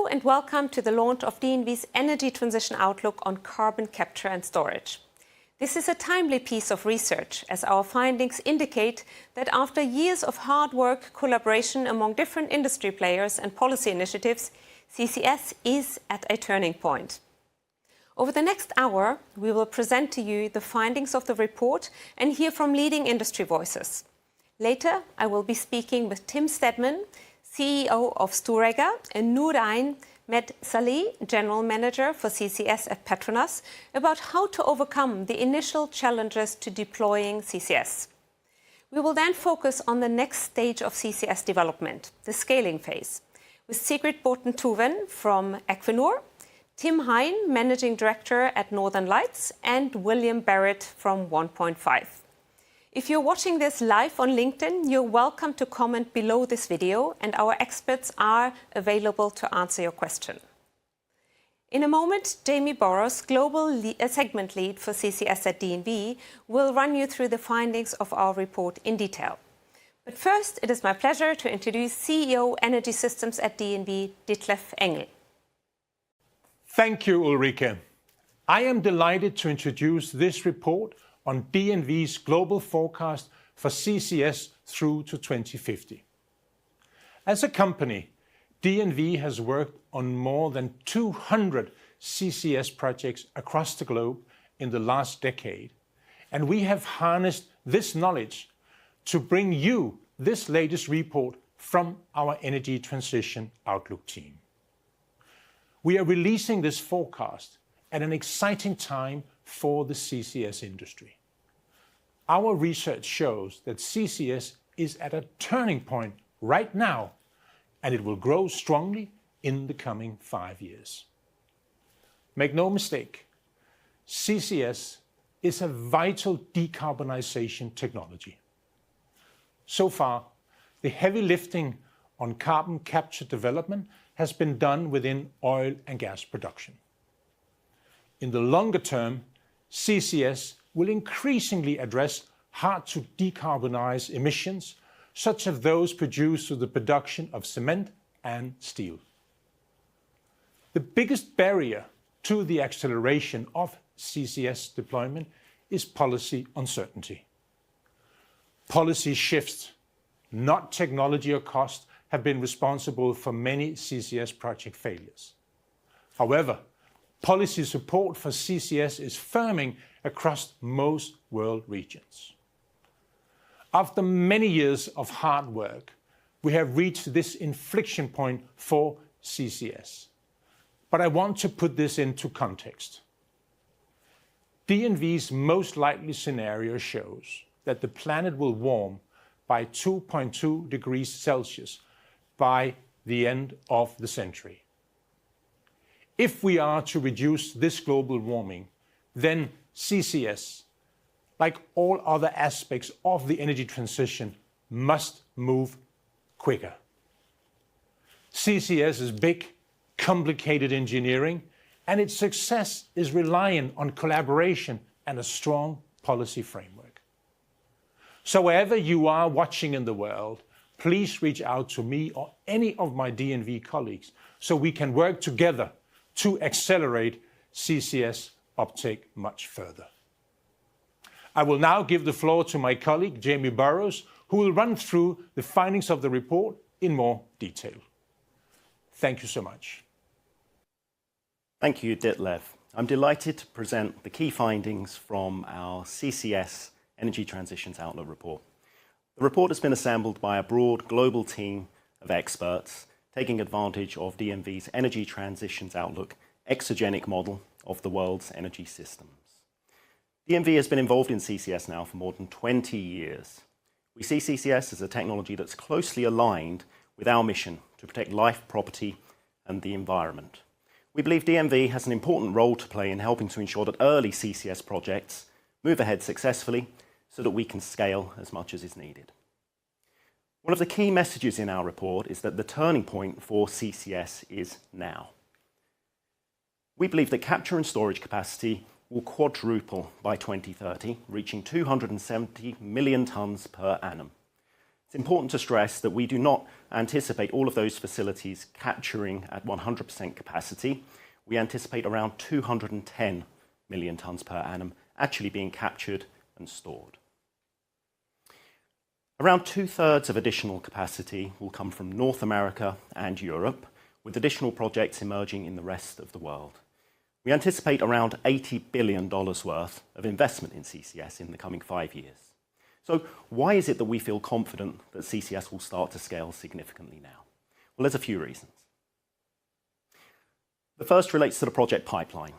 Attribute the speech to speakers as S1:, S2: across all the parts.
S1: Hello and welcome to the launch of DNV's Energy Transition Outlook on carbon capture and storage. This is a timely piece of research, as our findings indicate that after years of hard work, collaboration among different industry players and policy initiatives, CCS is at a turning point. Over the next hour, we will present to you the findings of the report and hear from leading industry voices. Later, I will be speaking with Stedman, CEO of Storegga, and 𝗬𝗽𝗲𝗍𝗍, Salleh, General Manager for CCS at PETRONAS, about how to overcome the initial challenges to deploying CCS. We will then focus on the next stage of CCS development, the scaling phase, with Sigrid Toven from Equinor, 𝗘𝘃𝗲𝗍𝗁, Managing Director at Northern Lights, and William Barrett from 1PointFive. If you're watching this live on LinkedIn, you're welcome to comment below this video, and our experts are available to answer your question. In a moment, Jamie Burrows, Global Segment Lead for CCS at DNV, will run you through the findings of our report in detail. But first, it is my pleasure to introduce CEO Energy Systems at DNV, Ditlev Engel.
S2: Thank you, Ulrike. I am delighted to introduce this report on DNV's global forecast for CCS through to 2050. As a company, DNV has worked on more than 200 CCS projects across the globe in the last decade, and we have harnessed this knowledge to bring you this latest report from our Energy Transition Outlook team. We are releasing this forecast at an exciting time for the CCS industry. Our research shows that CCS is at a turning point right now, and it will grow strongly in the coming 5 years. Make no mistake, CCS is a vital decarbonization technology. So far, the heavy lifting on carbon capture development has been done within oil and gas production. In the longer term, CCS will increasingly address hard to decarbonize emissions, such as those produced through the production of cement and steel. The biggest barrier to the acceleration of CCS deployment is policy uncertainty. Policy shifts, not technology or cost, have been responsible for many CCS project failures. However, policy support for CCS is firming across most world regions. After many years of hard work, we have reached this inflection point for CCS. But I want to put this into context. DNV's most likely scenario shows that the planet will warm by 2.2 degrees Celsius by the end of the century. If we are to reduce this global warming, then CCS, like all other aspects of the energy transition, must move quicker. CCS is big, complicated engineering, and its success is reliant on collaboration and a strong policy framework. So wherever you are watching in the world, please reach out to me or any of my DNV colleagues so we can work together to accelerate CCS uptake much further. I will now give the floor to my colleague, Jamie Burrows, who will run through the findings of the report in more detail. Thank you so much.
S3: Thank you, Ditlev. I'm delighted to present the key findings from our CCS Energy Transitions Outlook report. The report has been assembled by a broad global team of experts taking advantage of DNV's Energy Transitions Outlook exogenic model of the world's energy systems. DNV has been involved in CCS now for more than 20 years. We see CCS as a technology that's closely aligned with our mission to protect life, property, and the environment. We believe DNV has an important role to play in helping to ensure that early CCS projects move ahead successfully so that we can scale as much as is needed. One of the key messages in our report is that the turning point for CCS is now. We believe that capture and storage capacity will quadruple by 2030, reaching 270 million tonnes per annum. It's important to stress that we do not anticipate all of those facilities capturing at 100% capacity. We anticipate around 210 million tonnes per annum actually being captured and stored. Around 2/3 of additional capacity will come from North America and Europe, with additional projects emerging in the rest of the world. We anticipate around $80 billion worth of investment in CCS in the coming 5 years. So why is it that we feel confident that CCS will start to scale significantly now? Well, there's a few reasons. The first relates to the project pipeline.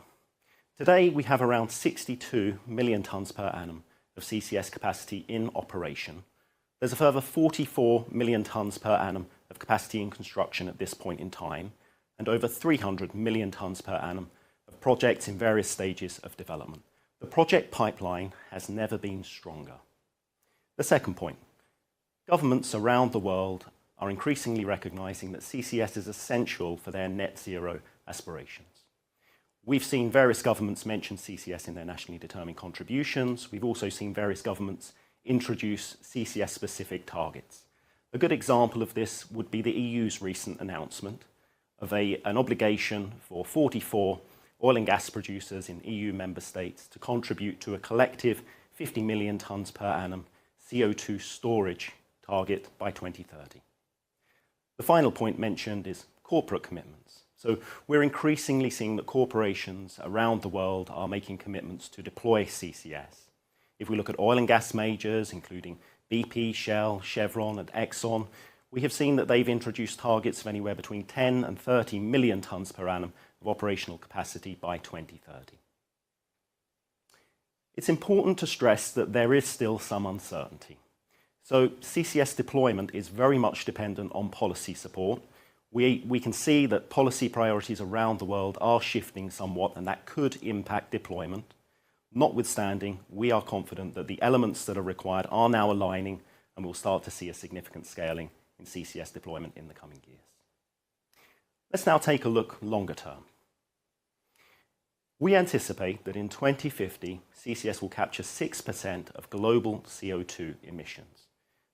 S3: Today, we have around 62 million tonnes per annum of CCS capacity in operation. There's a further 44 million tonnes per annum of capacity in construction at this point in time, and over 300 million tonnes per annum of projects in various stages of development. The project pipeline has never been stronger. The second point, governments around the world are increasingly recognising that CCS is essential for their net zero aspirations. We've seen various governments mention CCS in their nationally determined contributions. We've also seen various governments introduce CCS-specific targets. A good example of this would be the EU's recent announcement of an obligation for 44 oil and gas producers in EU member states to contribute to a collective 50 million tonnes per annum CO2 storage target by 2030. The final point mentioned is corporate commitments. So we're increasingly seeing that corporations around the world are making commitments to deploy CCS. If we look at oil and gas majors, including BP, Shell, Chevron, and Exxon, we have seen that they've introduced targets of anywhere between 10 and 30 million tonnes per annum of operational capacity by 2030. It's important to stress that there is still some uncertainty. So CCS deployment is very much dependent on policy support. We can see that policy priorities around the world are shifting somewhat, and that could impact deployment. Notwithstanding, we are confident that the elements that are required are now aligning, and we'll start to see a significant scaling in CCS deployment in the coming years. Let's now take a look longer term. We anticipate that in 2050, CCS will capture 6% of global CO2 emissions.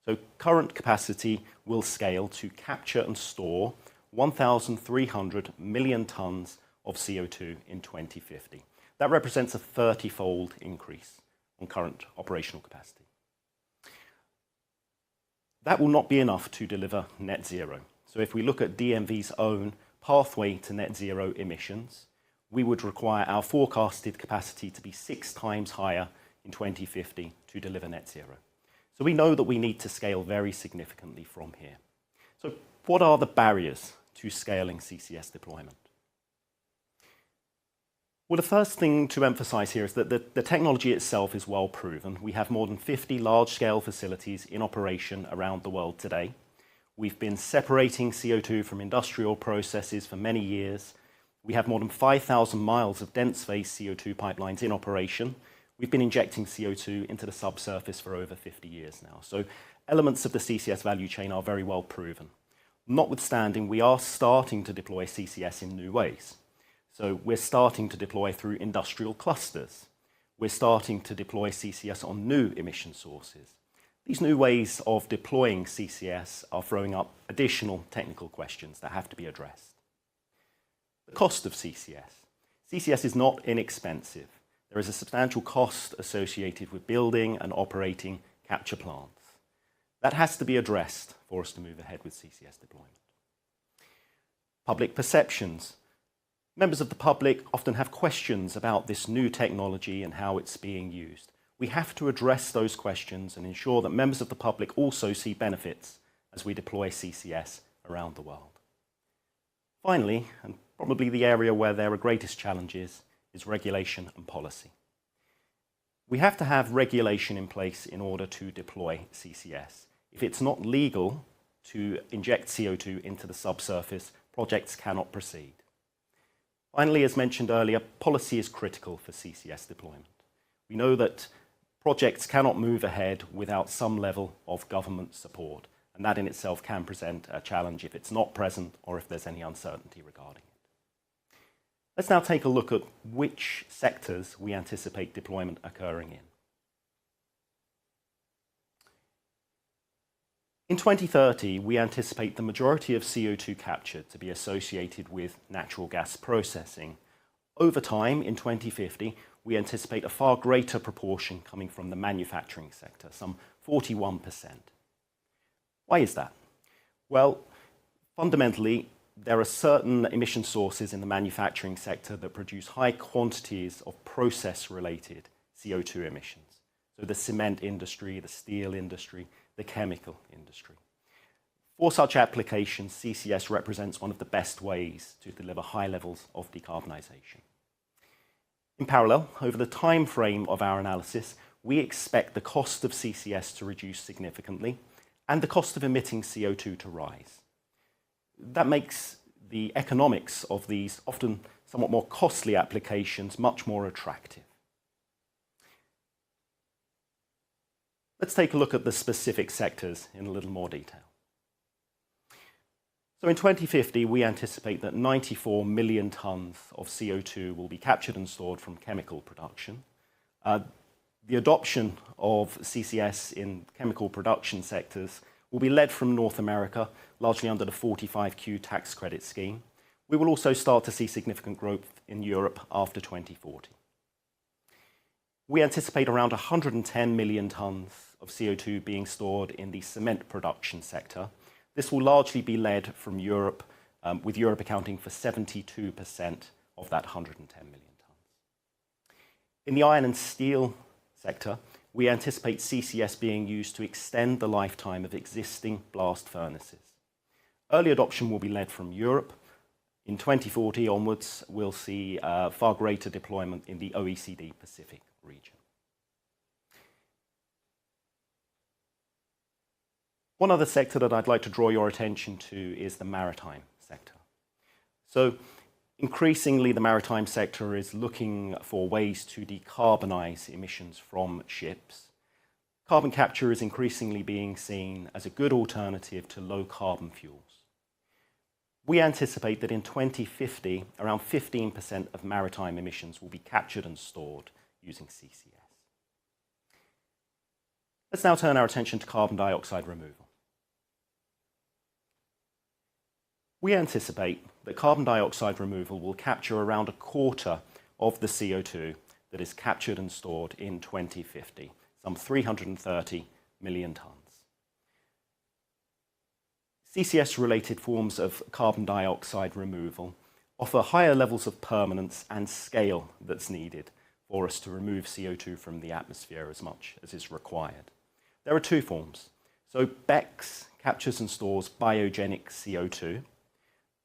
S3: So current capacity will scale to capture and store 1,300 million tonnes of CO2 in 2050. That represents a 30-fold increase on current operational capacity. That will not be enough to deliver net zero. So if we look at DNV's own pathway to net zero emissions, we would require our forecasted capacity to be 6 times higher in 2050 to deliver net zero. So we know that we need to scale very significantly from here. So what are the barriers to scaling CCS deployment? Well, the first thing to emphasize here is that the technology itself is well proven. We have more than 50 large-scale facilities in operation around the world today. We've been separating CO2 from industrial processes for many years. We have more than 5,000 miles of dense phase CO2 pipelines in operation. We've been injecting CO2 into the subsurface for over 50 years now. So elements of the CCS value chain are very well proven. Notwithstanding, we are starting to deploy CCS in new ways. So we're starting to deploy through industrial clusters. We're starting to deploy CCS on new emission sources. These new ways of deploying CCS are throwing up additional technical questions that have to be addressed. The cost of CCS. CCS is not inexpensive. There is a substantial cost associated with building and operating capture plants. That has to be addressed for us to move ahead with CCS deployment. Public perceptions. Members of the public often have questions about this new technology and how it's being used. We have to address those questions and ensure that members of the public also see benefits as we deploy CCS around the world. Finally, and probably the area where there are greatest challenges, is regulation and policy. We have to have regulation in place in order to deploy CCS. If it's not legal to inject CO2 into the subsurface, projects cannot proceed. Finally, as mentioned earlier, policy is critical for CCS deployment. We know that projects cannot move ahead without some level of government support, and that in itself can present a challenge if it's not present or if there's any uncertainty regarding it. Let's now take a look at which sectors we anticipate deployment occurring in. In 2030, we anticipate the majority of CO2 capture to be associated with natural gas processing. Over time, in 2050, we anticipate a far greater proportion coming from the manufacturing sector, some 41%. Why is that? Well, fundamentally, there are certain emission sources in the manufacturing sector that produce high quantities of process-related CO2 emissions. So the cement industry, the steel industry, the chemical industry. For such applications, CCS represents one of the best ways to deliver high levels of decarbonisation. In parallel, over the time frame of our analysis, we expect the cost of CCS to reduce significantly and the cost of emitting CO2 to rise. That makes the economics of these often somewhat more costly applications much more attractive. Let's take a look at the specific sectors in a little more detail. So in 2050, we anticipate that 94 million tonnes of CO2 will be captured and stored from chemical production. The adoption of CCS in chemical production sectors will be led from North America, largely under the 45Q tax credit scheme. We will also start to see significant growth in Europe after 2040. We anticipate around 110 million tonnes of CO2 being stored in the cement production sector. This will largely be led from Europe, with Europe accounting for 72% of that 110 million tonnes. In the iron and steel sector, we anticipate CCS being used to extend the lifetime of existing blast furnaces. Early adoption will be led from Europe. In 2040 onwards, we'll see far greater deployment in the OECD Pacific region. One other sector that I'd like to draw your attention to is the maritime sector. So increasingly, the maritime sector is looking for ways to decarbonise emissions from ships. Carbon capture is increasingly being seen as a good alternative to low carbon fuels. We anticipate that in 2050, around 15% of maritime emissions will be captured and stored using CCS. Let's now turn our attention to carbon dioxide removal. We anticipate that carbon dioxide removal will capture around a quarter of the CO2 that is captured and stored in 2050, some 330 million tonnes. CCS-related forms of carbon dioxide removal offer higher levels of permanence and scale that's needed for us to remove CO2 from the atmosphere as much as is required. There are two forms. So BECCS captures and stores biogenic CO2.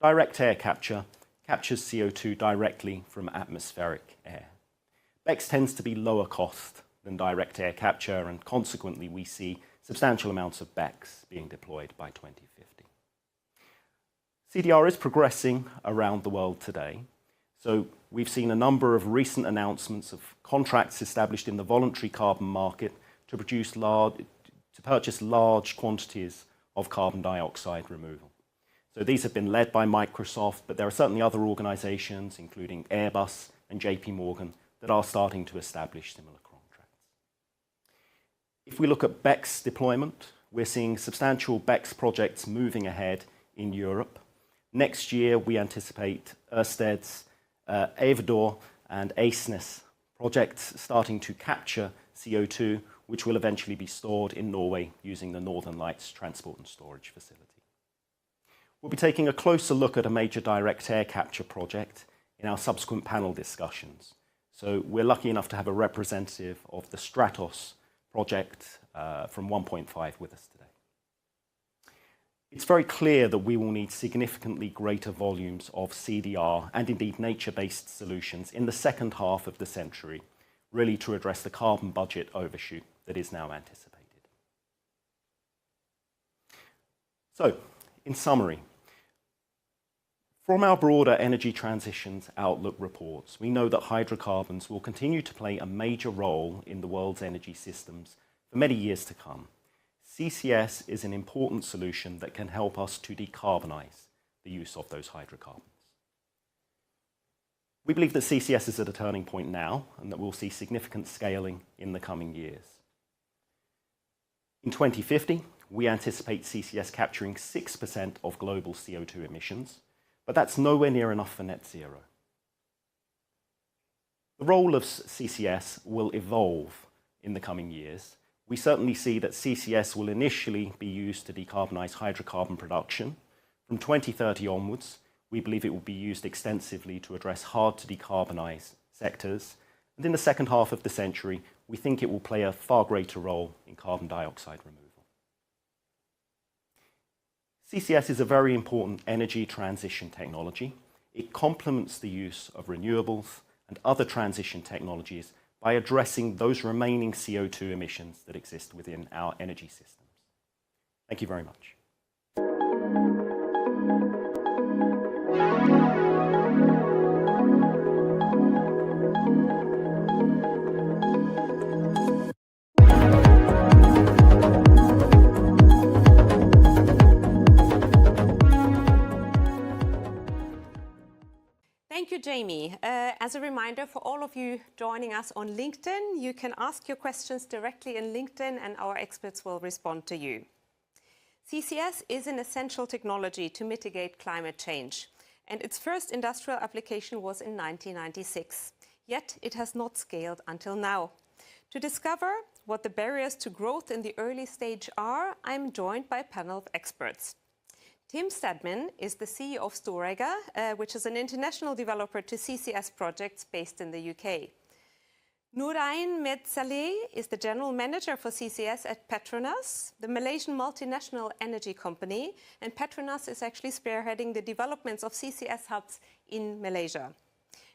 S3: Direct air capture captures CO2 directly from atmospheric air. BECCS tends to be lower cost than direct air capture, and consequently we see substantial amounts of BECCS being deployed by 2050. CDR is progressing around the world today. So we've seen a number of recent announcements of contracts established in the voluntary carbon market to purchase large quantities of carbon dioxide removal. So these have been led by Microsoft, but there are certainly other organisations, including Airbus and JP Morgan, that are starting to establish similar contracts. If we look at BECCS deployment, we're seeing substantial BECCS projects moving ahead in Europe. Next year, we anticipate Ørsted's 𝗘𝗲𝗄𝗏 and ACENIS projects starting to capture CO2, which will eventually be stored in Norway using the Northern Lights transport and storage facility. We'll be taking a closer look at a major direct air capture project in our subsequent panel discussions. So we're lucky enough to have a representative of the Stratos project from 1PointFive with us today. It's very clear that we will need significantly greater volumes of CDR and indeed nature-based solutions in the second half of the century, really to address the carbon budget overshoot that is now anticipated. So, in summary, from our broader Energy Transitions Outlook reports, we know that hydrocarbons will continue to play a major role in the world's energy systems for many years to come. CCS is an important solution that can help us to decarbonise the use of those hydrocarbons. We believe that CCS is at a turning point now and that we'll see significant scaling in the coming years. In 2050, we anticipate CCS capturing 6% of global CO2 emissions, but that's nowhere near enough for net zero. The role of CCS will evolve in the coming years. We certainly see that CCS will initially be used to decarbonise hydrocarbon production. From 2030 onwards, we believe it will be used extensively to address hard-to-decarbonise sectors. And in the second half of the century, we think it will play a far greater role in carbon dioxide removal. CCS is a very important energy transition technology. It complements the use of renewables and other transition technologies by addressing those remaining CO2 emissions that exist within our energy systems. Thank you very much.
S1: Thank you, Jamie. As a reminder for all of you joining us on LinkedIn, you can ask your questions directly in LinkedIn and our experts will respond to you. CCS is an essential technology to mitigate climate change, and its first industrial application was in 1996. Yet it has not scaled until now. To discover what the barriers to growth in the early stage are, I'm joined by a panel of experts. Stedman is the CEO of Storegga, which is an international developer to CCS projects based in the UK. 𝗬𝗽𝗲𝗶𝗀𝗄𝗏 is the general manager for CCS at PETRONAS, the Malaysian multinational energy company, and PETRONAS is actually spearheading the developments of CCS hubs in Malaysia.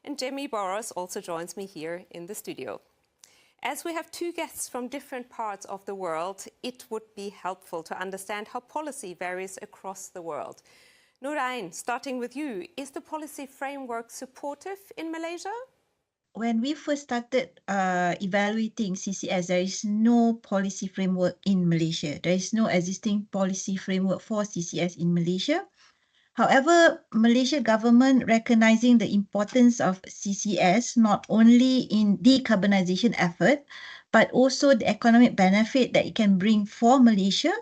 S1: And Jamie Burrows also joins me here in the studio. As we have two guests from different parts of the world, it would be helpful to understand how policy varies across the world. 𝗬𝗽𝗲𝗶𝗀𝗄𝗏, starting with you, is the policy framework supportive in Malaysia?
S4: When we first started evaluating CCS, there is no policy framework in Malaysia. There is no existing policy framework for CCS in Malaysia. However, Malaysia government recognizing the importance of CCS not only in decarbonisation effort, but also the economic benefit that it can bring for Malaysia,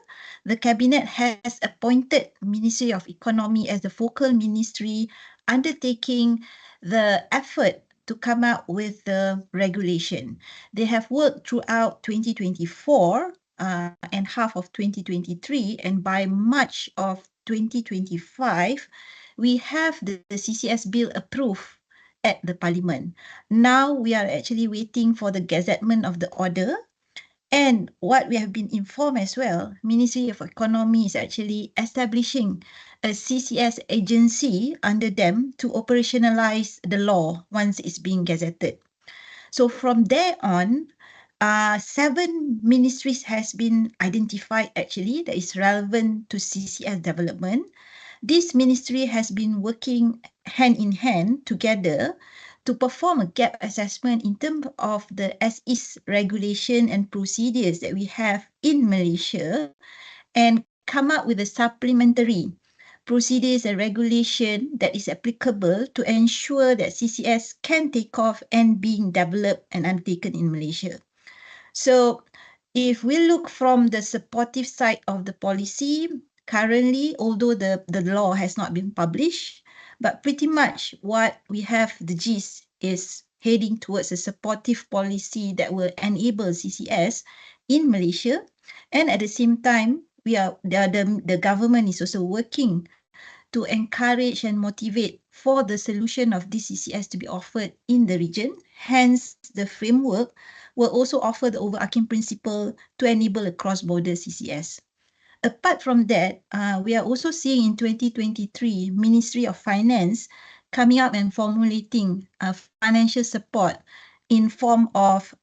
S4: the Cabinet has appointed Ministry of Economy as the focal ministry undertaking the effort to come up with the regulation. They have worked throughout 2024 and half of 2023, and by March of 2025, we have the CCS bill approved at the Parliament. Now we are actually waiting for the gazettement of the order. And what we have been informed as well, Ministry of Economy is actually establishing a CCS agency under them to operationalize the law once it's being gazetted. So from there on, 7 ministries has been identified actually that is relevant to CCS development. This ministry has been working hand in hand together to perform a gap assessment in terms of the as-is regulation and procedures that we have in Malaysia and come up with a supplementary procedures and regulation that is applicable to ensure that CCS can take off and being developed and undertaken in Malaysia. So if we look from the supportive side of the policy, currently, although the law has not been published, but pretty much what we have, the gist, is heading towards a supportive policy that will enable CCS in Malaysia. And at the same time, the government is also working to encourage and motivate for the solution of this CCS to be offered in the region. Hence, the framework will also offer the overarching principle to enable a cross-border CCS. Apart from that, we are also seeing in 2023, Ministry of Finance coming up and formulating financial support in form of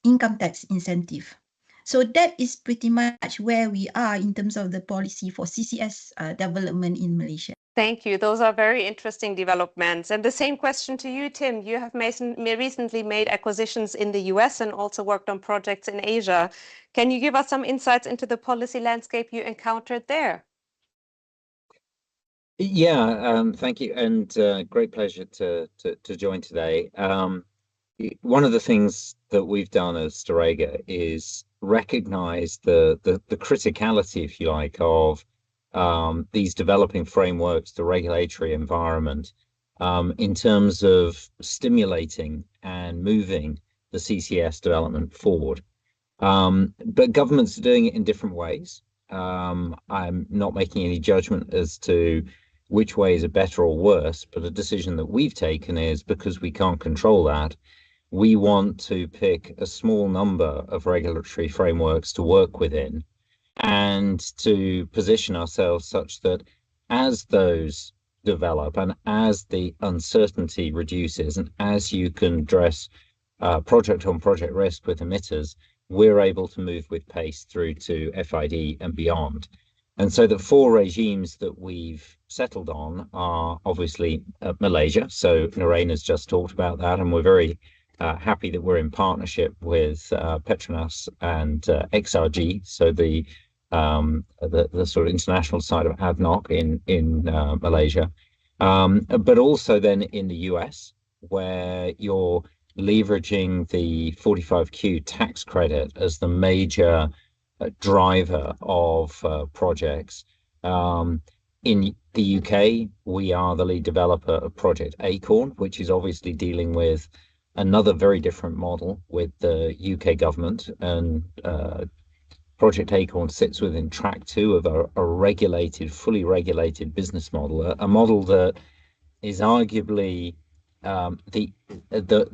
S4: income tax incentive. So that is pretty much where we are in terms of the policy for CCS development in Malaysia.
S1: Thank you. Those are very interesting developments. And the same question to you, Tim. You have recently made acquisitions in the US and also worked on projects in Asia. Can you give us some insights into the policy landscape you encountered there?
S5: Yeah, thank you, and great pleasure to join today. One of the things that we've done as Storegga is recognize the criticality, if you like, of these developing frameworks, the regulatory environment, in terms of stimulating and moving the CCS development forward. But governments are doing it in different ways. I'm not making any judgment as to which ways are better or worse, but a decision that we've taken is, because we can't control that, we want to pick a small number of regulatory frameworks to work within and to position ourselves such that as those develop and as the uncertainty reduces and as you can address project on project risk with emitters, we're able to move with pace through to FID and beyond. And so the 4 regimes that we've settled on are obviously Malaysia. So Narain has just talked about that, and we're very happy that we're in partnership with PETRONAS and XRG, so the sort of international side of ADNOC in Malaysia, but also then in the US, where you're leveraging the 45Q tax credit as the major driver of projects. In the UK, we are the lead developer of Project Acorn, which is obviously dealing with another very different model with the UK government, and Project Acorn sits within track 2 of a regulated, fully regulated business model, a model that is arguably the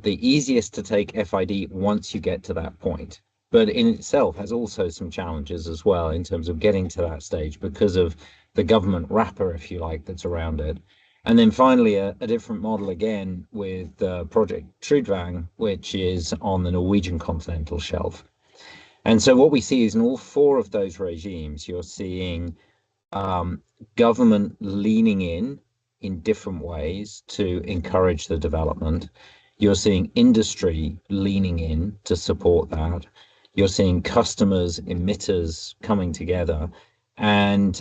S5: easiest to take FID once you get to that point, but in itself has also some challenges as well in terms of getting to that stage because of the government wrapper, if you like, that's around it. And then finally, a different model again with Project 𝗘𝘃𝗲𝗿𝘀, which is on the Norwegian continental shelf. And so what we see is in all 4 of those regimes, you're seeing government leaning in different ways to encourage the development. You're seeing industry leaning in to support that. You're seeing customers, emitters coming together, and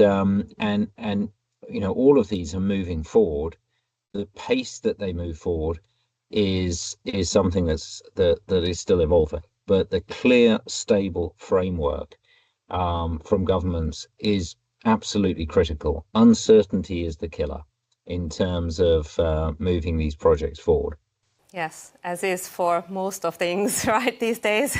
S5: you know, all of these are moving forward. The pace that they move forward is something that is still evolving, but the clear, stable framework from governments is absolutely critical. Uncertainty is the killer in terms of moving these projects forward.
S1: Yes, as is for most of things, right, these days.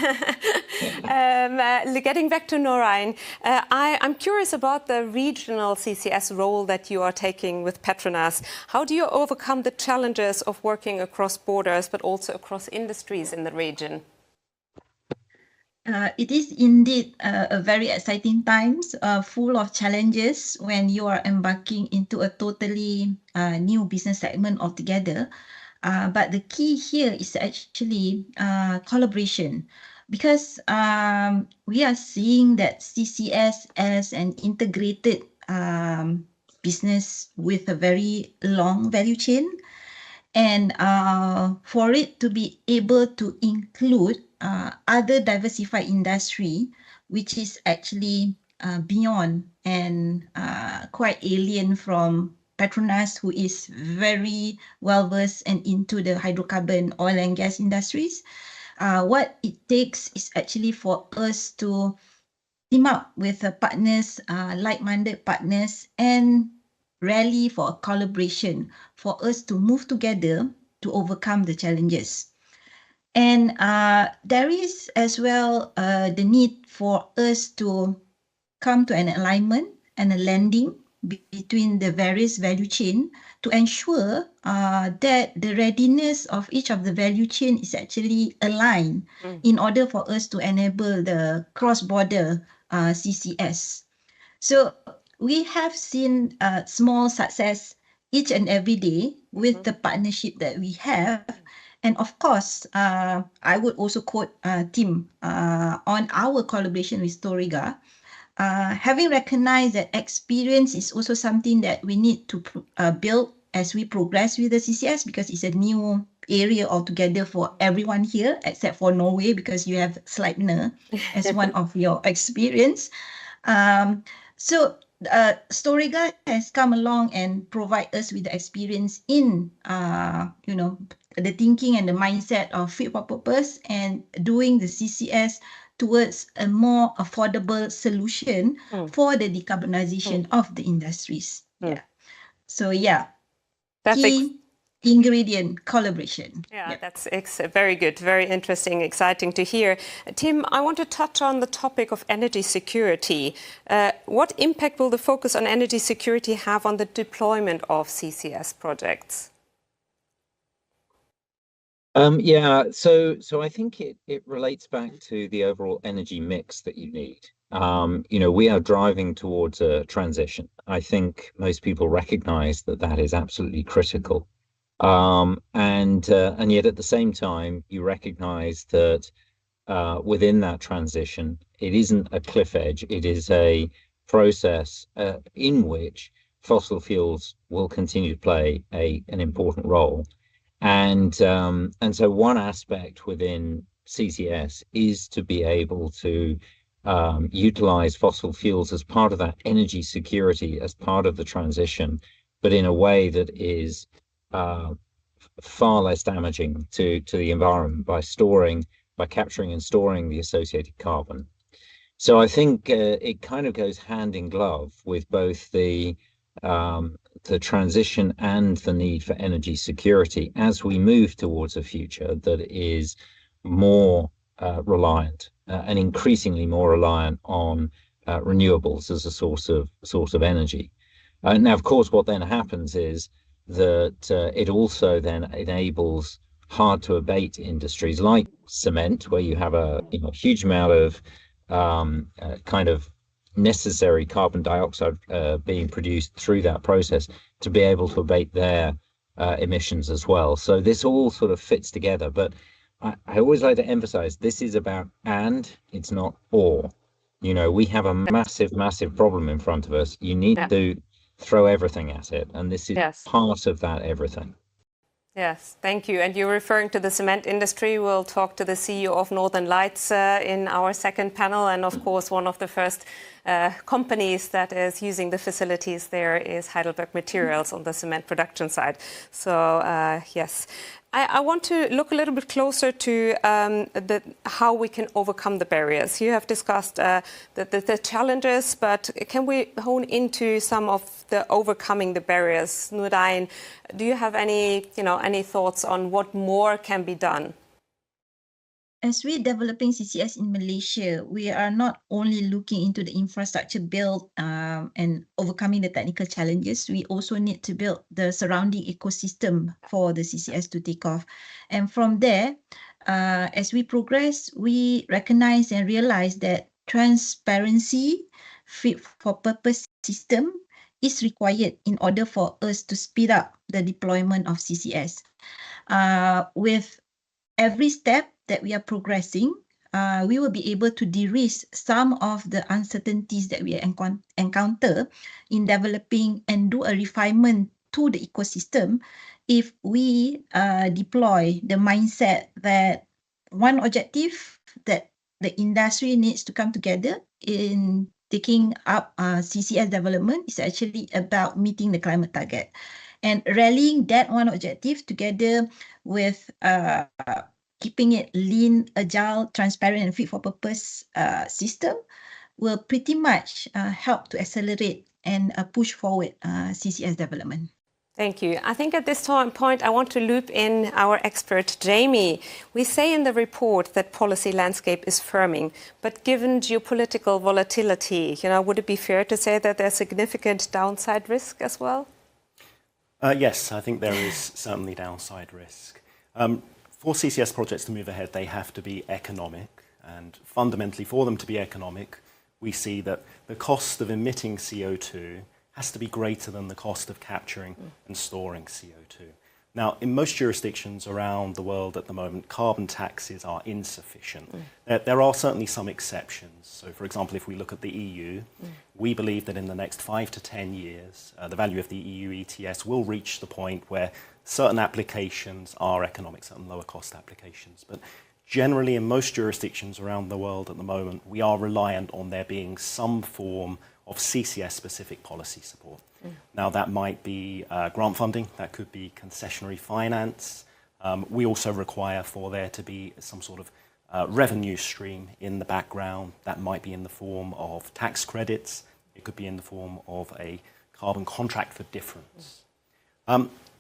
S1: Getting back to Narain, I'm curious about the regional CCS role that you are taking with PETRONAS. How do you overcome the challenges of working across borders, but also across industries in the region?
S4: It is indeed a very exciting times, full of challenges when you are embarking into a totally new business segment altogether. But the key here is actually collaboration, because we are seeing that CCS as an integrated business with a very long value chain. And for it to be able to include other diversified industry, which is actually beyond and quite alien from PETRONAS, who is very well versed and into the hydrocarbon, oil and gas industries. What it takes is actually for us to team up with partners, like-minded partners, and rally for a collaboration for us to move together to overcome the challenges. And there is as well the need for us to come to an alignment and a landing between the various value chain to ensure that the readiness of each of the value chain is actually aligned in order for us to enable the cross-border CCS. So we have seen small success each and every day with the partnership that we have. And of course, I would also quote Tim on our collaboration with Storegga. Having recognized that experience is also something that we need to build as we progress with the CCS, because it's a new area altogether for everyone here, except for Norway, because you have Sleipner as one of your experience. So Storegga has come along and provide us with the experience in, you know, the thinking and the mindset of fit for purpose and doing the CCS towards a more affordable solution for the decarbonization of the industries. Yeah. So yeah,
S1: That's
S4: key ingredient, collaboration.
S1: Yeah, that's very good, very interesting, exciting to hear. Tim, I want to touch on the topic of energy security. What impact will the focus on energy security have on the deployment of CCS projects?
S5: So I think it relates back to the overall energy mix that you need. We are driving towards a transition. I think most people recognize that that is absolutely critical. And yet at the same time, you recognize that within that transition, it isn't a cliff edge. It is a process in which fossil fuels will continue to play an important role. And so one aspect within CCS is to be able to utilize fossil fuels as part of that energy security, as part of the transition, but in a way that is far less damaging to the environment by capturing and storing the associated carbon. So I think it kind of goes hand in glove with both the transition and the need for energy security as we move towards a future that is more reliant and increasingly more reliant on renewables as a source of energy. Now, of course, what then happens is that it also then enables hard to abate industries like cement, where you have a huge amount of kind of necessary carbon dioxide being produced through that process to be able to abate their emissions as well. So this all sort of fits together. But I always like to emphasize this is about and, it's not or. We have a massive, massive problem in front of us. You need to throw everything at it. And this is part of that everything.
S1: Yes, thank you. And you're referring to the cement industry. We'll talk to the CEO of Northern Lights in our second panel. And of course, one of the first companies that is using the facilities there is Heidelberg Materials on the cement production side. So yes. I want to look a little bit closer to how we can overcome the barriers. You have discussed the challenges, but can we hone into some of the overcoming the barriers? Nõdain, do you have any thoughts on what more can be done?
S4: As we're developing CCS in Malaysia, we are not only looking into the infrastructure build and overcoming the technical challenges, we also need to build the surrounding ecosystem for the CCS to take off. And from there, as we progress, we recognize and realize that transparency, fit for purpose system is required in order for us to speed up the deployment of CCS. With every step that we are progressing, we will be able to de-risk some of the uncertainties that we encounter in developing and do a refinement to the ecosystem if we deploy the mindset that one objective that the industry needs to come together in taking up CCS development is actually about meeting the climate target. And rallying that one objective together with keeping it lean, agile, transparent, and fit for purpose system will pretty much help to accelerate and push forward CCS development.
S1: Thank you. I think at this point, I want to loop in our expert, Jamie. We say in the report that policy landscape is firming, but given geopolitical volatility, would it be fair to say that there's significant downside risk as well?
S3: Yes, I think there is certainly downside risk. For CCS projects to move ahead, they have to be economic. And fundamentally, for them to be economic, we see that the cost of emitting CO2 has to be greater than the cost of capturing and storing CO2. Now, in most jurisdictions around the world at the moment, carbon taxes are insufficient. There are certainly some exceptions. So, for example, if we look at the EU, we believe that in the next 5 to 10 years, the value of the EU ETS will reach the point where certain applications are economic, certain lower cost applications. But generally, in most jurisdictions around the world at the moment, we are reliant on there being some form of CCS-specific policy support. Now, that might be grant funding, that could be concessionary finance. We also require for there to be some sort of revenue stream in the background. That might be in the form of tax credits. It could be in the form of a carbon contract for difference.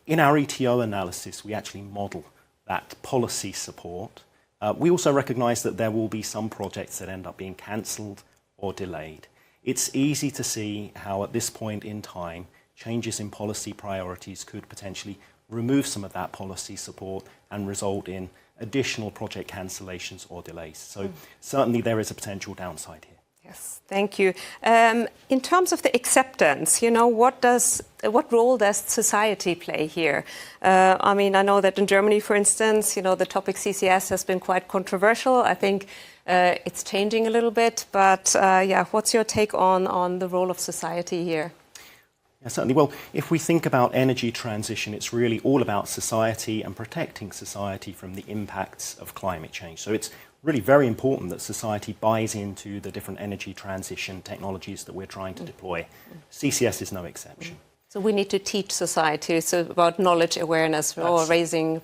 S3: In our ETO analysis, we actually model that policy support. We also recognise that there will be some projects that end up being cancelled or delayed. It's easy to see how at this point in time, changes in policy priorities could potentially remove some of that policy support and result in additional project cancellations or delays. So certainly there is a potential downside here.
S1: Yes, thank you. In terms of the acceptance, you know, what role does society play here? I mean, I know that in Germany, for instance, you know, the topic CCS has been quite controversial. I think it's changing a little bit, but yeah, what's your take on the role of society here?
S3: Yeah, certainly. Well, if we think about energy transition, it's really all about society and protecting society from the impacts of climate change. So it's really very important that society buys into the different energy transition technologies that we're trying to deploy. CCS is no exception.
S1: So we need to teach society about knowledge awareness or raising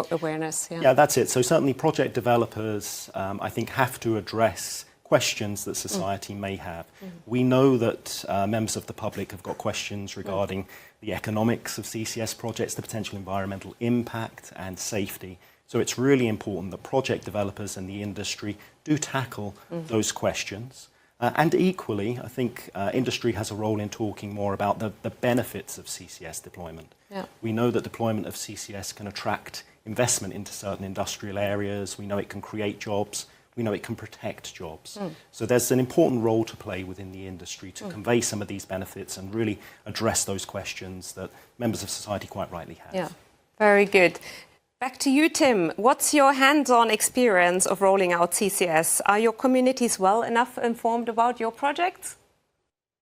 S1: awareness.
S3: Yeah, that's it. So certainly project developers, I think, have to address questions that society may have. We know that members of the public have got questions regarding the economics of CCS projects, the potential environmental impact and safety. So it's really important that project developers and the industry do tackle those questions. And equally, I think industry has a role in talking more about the benefits of CCS deployment. Yeah. We know that deployment of CCS can attract investment into certain industrial areas. We know it can create jobs. We know it can protect jobs. So there's an important role to play within the industry to convey some of these benefits and really address those questions that members of society quite rightly have.
S1: Yeah, very good. Back to you, Tim. What's your hands-on experience of rolling out CCS? Are your communities well enough informed about your projects?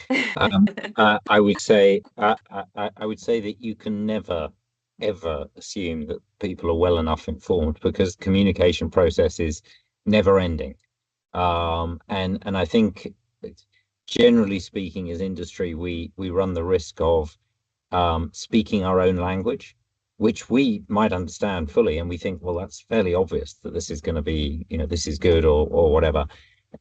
S5: I would say that you can never, ever assume that people are well enough informed, because the communication process is never ending. And I think, generally speaking, as industry, we run the risk of speaking our own language, which we might understand fully, and we think, well, that's fairly obvious that this is going to be, you know, this is good or whatever.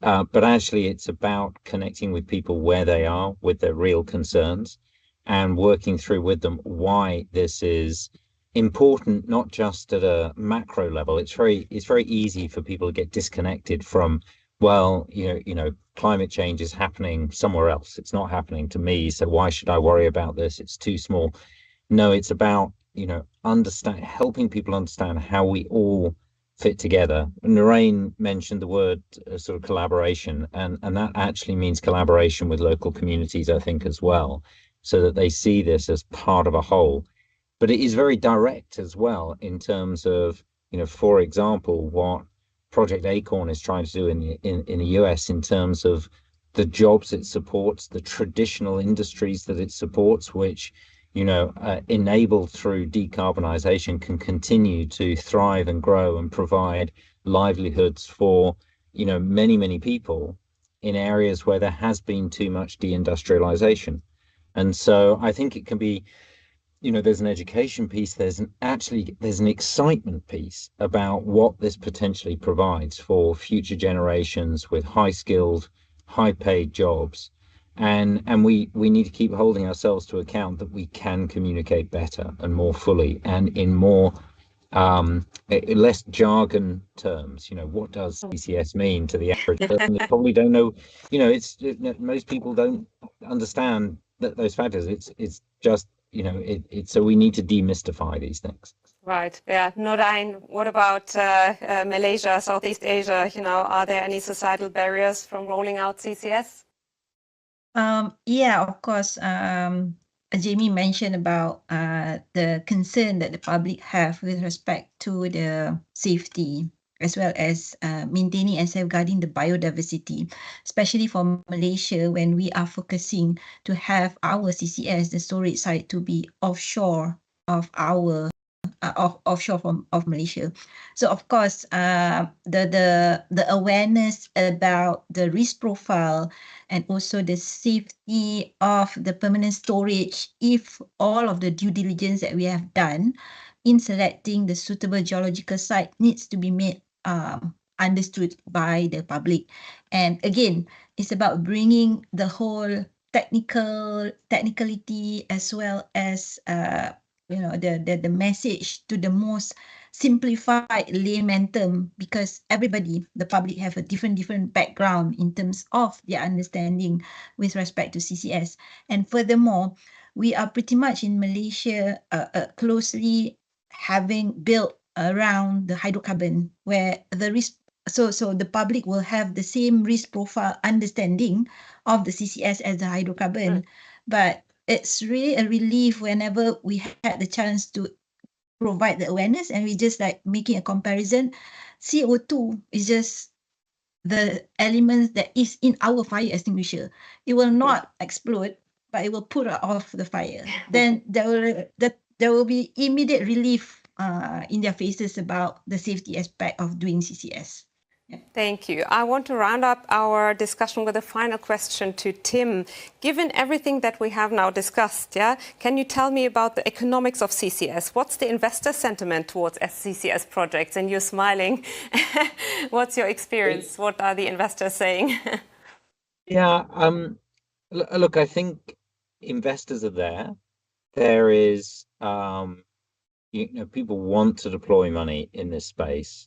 S5: But actually, it's about connecting with people where they are with their real concerns and working through with them why this is important, not just at a macro level. It's very easy for people to get disconnected from, well, you know, climate change is happening somewhere else. It's not happening to me, so why should I worry about this? It's too small. No, it's about, you know, helping people understand how we all fit together. Narain mentioned the word sort of collaboration, and that actually means collaboration with local communities, I think, as well, so that they see this as part of a whole. But it is very direct as well in terms of, you know, for example, what Project Acorn is trying to do in the US in terms of the jobs it supports, the traditional industries that it supports, which, you know, enabled through decarbonisation, can continue to thrive and grow and provide livelihoods for, you know, many people in areas where there has been too much deindustrialisation. And so I think it can be, you know, there's an education piece, there's an excitement piece about what this potentially provides for future generations with high-skilled, high-paid jobs. And we need to keep holding ourselves to account that we can communicate better and more fully and in more less jargon terms. You know, what does CCS mean to the average person? They probably don't know. You know, most people don't understand those factors. It's just, you know, so we need to demystify these things.
S1: Right. Yeah. Narain, what about Malaysia, Southeast Asia? You know, are there any societal barriers from rolling out CCS?
S4: Yeah, of course. Jamie mentioned about the concern that the public have with respect to the safety, as well as maintaining and safeguarding the biodiversity, especially for Malaysia, when we are focusing to have our CCS, the storage site, to be offshore of our offshore of Malaysia. So of course, the awareness about the risk profile and also the safety of the permanent storage, if all of the due diligence that we have done in selecting the suitable geological site needs to be made understood by the public. And again, it's about bringing the whole technicality as well as the message to the most simplified layman term, because everybody, the public, have a different background in terms of their understanding with respect to CCS. And furthermore, we are pretty much in Malaysia closely having built around the hydrocarbon, where the risk, so the public will have the same risk profile understanding of the CCS as the hydrocarbon. But it's really a relief whenever we had the chance to provide the awareness, and we just like making a comparison. CO2 is just the element that is in our fire extinguisher. It will not explode, but it will put off the fire. Then there will be immediate relief in their faces about the safety aspect of doing CCS. Yeah.
S1: Thank you. I want to round up our discussion with a final question to Tim. Given everything that we have now discussed, can you tell me about the economics of CCS? What's the investor sentiment towards CCS projects? And you're smiling. What's your experience? What are the investors saying?
S5: Yeah, look, I think investors are there. There is, people want to deploy money in this space,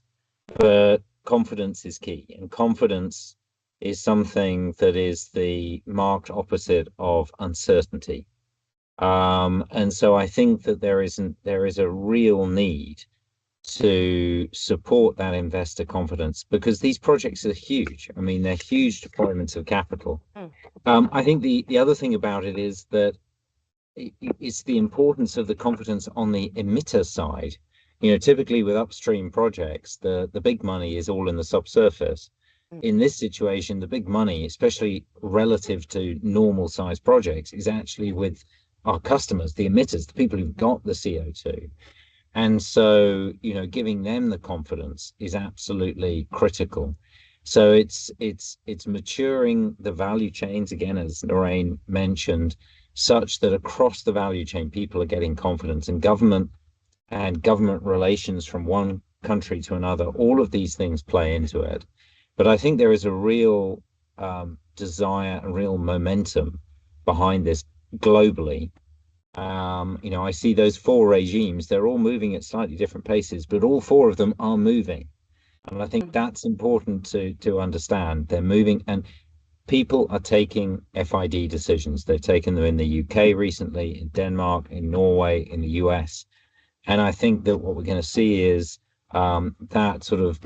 S5: but confidence is key, and confidence is something that is the marked opposite of uncertainty. And so I think that there is a real need to support that investor confidence, because these projects are huge. I mean, they're huge deployments of capital. I think the other thing about it is that it's the importance of the confidence on the emitter side. Typically with upstream projects, the big money is all in the subsurface. In this situation, the big money, especially relative to normal size projects, is actually with our customers, the emitters, the people who've got the CO2. And so, giving them the confidence is absolutely critical. So it's maturing the value chains, again, as Lorraine mentioned, such that across the value chain, people are getting confidence, and government relations from one country to another, all of these things play into it. But I think there is a real desire, a real momentum behind this globally. I see those four regimes, they're all moving at slightly different paces, but all four of them are moving. And I think that's important to understand. They're moving, and people are taking FID decisions. They've taken them in the UK recently, in Denmark, in Norway, in the US. And I think that what we're going to see is that sort of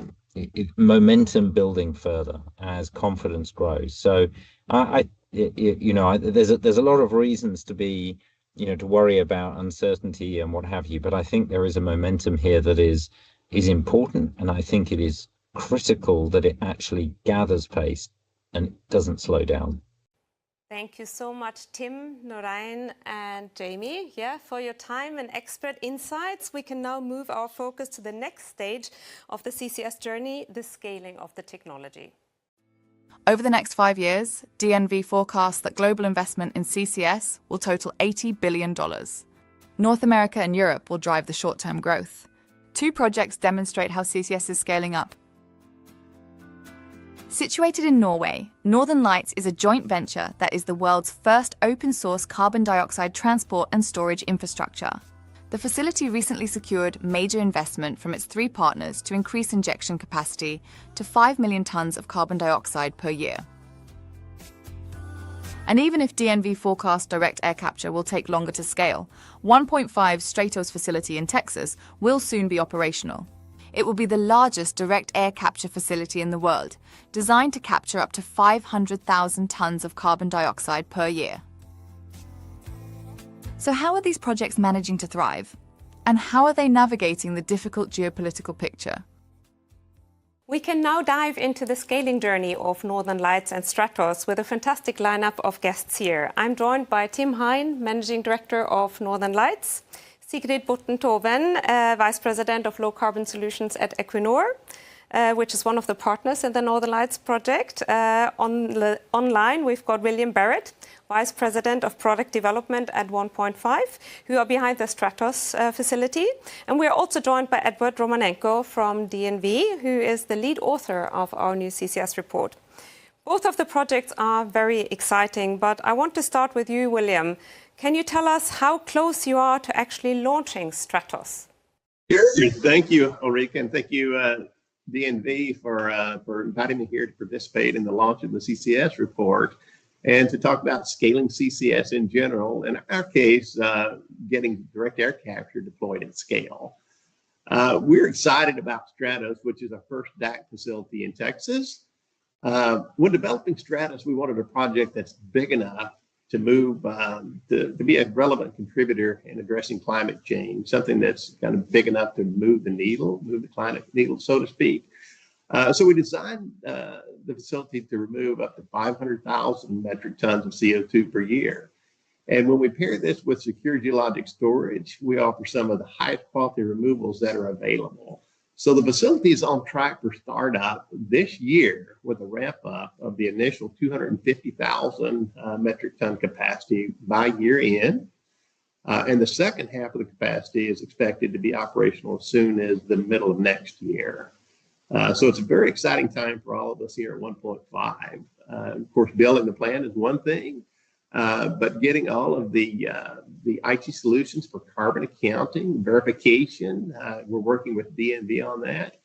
S5: momentum building further as confidence grows. So there's a lot of reasons to be, to worry about uncertainty and what have you. But I think there is a momentum here that is important, and I think it is critical that it actually gathers pace and doesn't slow down.
S1: Thank you so much, Tim, Lorraine, and Jamie, for your time and expert insights. We can now move our focus to the next stage of the CCS journey, the scaling of the technology.
S6: Over the next 5 years, DNV forecasts that global investment in CCS will total $80 billion. North America and Europe will drive the short-term growth. 2 projects demonstrate how CCS is scaling up. Situated in Norway, Northern Lights is a joint venture that is the world's first open-source carbon dioxide transport and storage infrastructure. The facility recently secured major investment from its 3 partners to increase injection capacity to 5 million tons of carbon dioxide per year. And even if DNV forecast direct air capture will take longer to scale, 1.5 Stratos facility in Texas will soon be operational. It will be the largest direct air capture facility in the world, designed to capture up to 500,000 tons of carbon dioxide per year. So how are these projects managing to thrive? And how are they navigating the difficult geopolitical picture?
S1: We can now dive into the scaling journey of Northern Lights and Stratos with a fantastic lineup of guests here. I'm joined by Heijn, Managing Director of Northern Lights, Sigrid Toven, Vice President of Low Carbon Solutions at Equinor, which is one of the partners in the Northern Lights project. Online, we've got William Barrett, Vice President of Product Development at 1PointFive, who are behind the Stratos facility. And we are also joined by Edward Romanenko from DNV, who is the lead author of our new CCS report. Both of the projects are very exciting, but I want to start with you, William. Can you tell us how close you are to actually launching Stratos?
S7: Sure. Thank you, Ulrika, and thank you, DNV, for inviting me here to participate in the launch of the CCS report and to talk about scaling CCS in general. In our case, getting direct air capture deployed at scale. We're excited about Stratos, which is our first DAC facility in Texas. When developing Stratos, we wanted a project that's big enough to move, to be a relevant contributor in addressing climate change, something that's kind of big enough to move the climate needle, so to speak. So we designed the facility to remove up to 500,000 metric tons of CO2 per year. And when we pair this with secure geologic storage, we offer some of the highest quality removals that are available. So the facility is on track for startup this year with a ramp up of the initial 250,000 metric ton capacity by year end. And the second half of the capacity is expected to be operational as soon as the middle of next year. So it's a very exciting time for all of us here at 1PointFive. Of course, building the plant is one thing, but getting all of the IT solutions for carbon accounting, verification, we're working with DNV on that.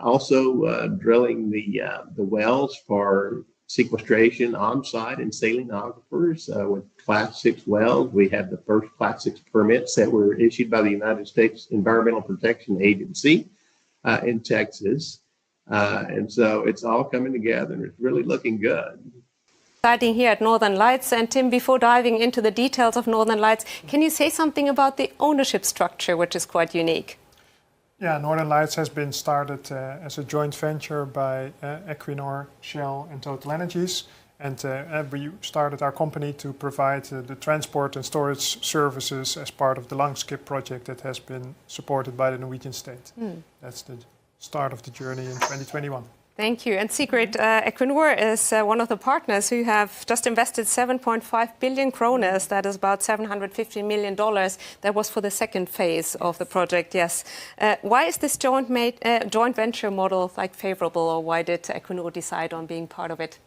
S7: Also drilling the wells for sequestration on-site in saline aquifers with Class 6 wells. We have the first Class 6 permits that were issued by the United States Environmental Protection Agency in Texas. And so it's all coming together and it's really looking good.
S1: Exciting here at Northern Lights. And Tim, before diving into the details of Northern Lights, can you say something about the ownership structure, which is quite unique?
S8: Yeah, Northern Lights has been started as a joint venture by Equinor, Shell and TotalEnergies. And we started our company to provide the transport and storage services as part of the Langskip project that has been supported by the Norwegian state. That's the start of the journey in 2021.
S1: Thank you. And Sigrid, Equinor is one of the partners who have just invested 7.5 billion kroner. That is about $750 million. That was for the second phase of the project, yes. Why is this joint venture model favorable, or why did Equinor decide on being part of it?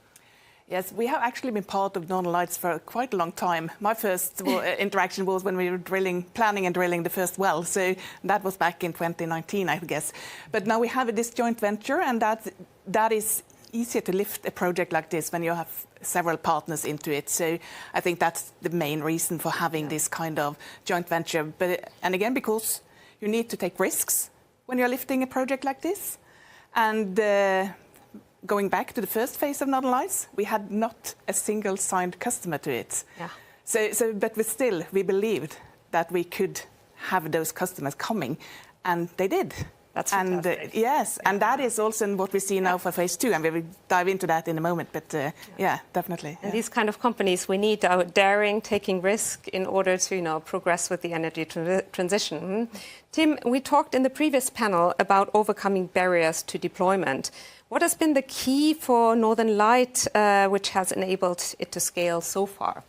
S9: Yes, we have actually been part of Northern Lights for quite a long time. My first interaction was when we were planning and drilling the first well. So that was back in 2019, I guess. But now we have this joint venture, and that is easier to lift a project like this when you have several partners into it. So I think that's the main reason for having this kind of joint venture. And again, because you need to take risks when you're lifting a project like this. And going back to the first phase of Northern Lights, we had not a single signed customer to it. Yeah. But we believed that we could have those customers coming, and they did.
S1: That's fantastic.
S9: Yes, yeah. And that is also what we see now for phase 2, and we will dive into that in a moment. But yeah, definitely.
S1: And these kind of companies, we need daring, taking risk in order to progress with the energy transition. Tim, we talked in the previous panel about overcoming barriers to deployment. What has been the key for Northern Light, which has enabled it to scale so far?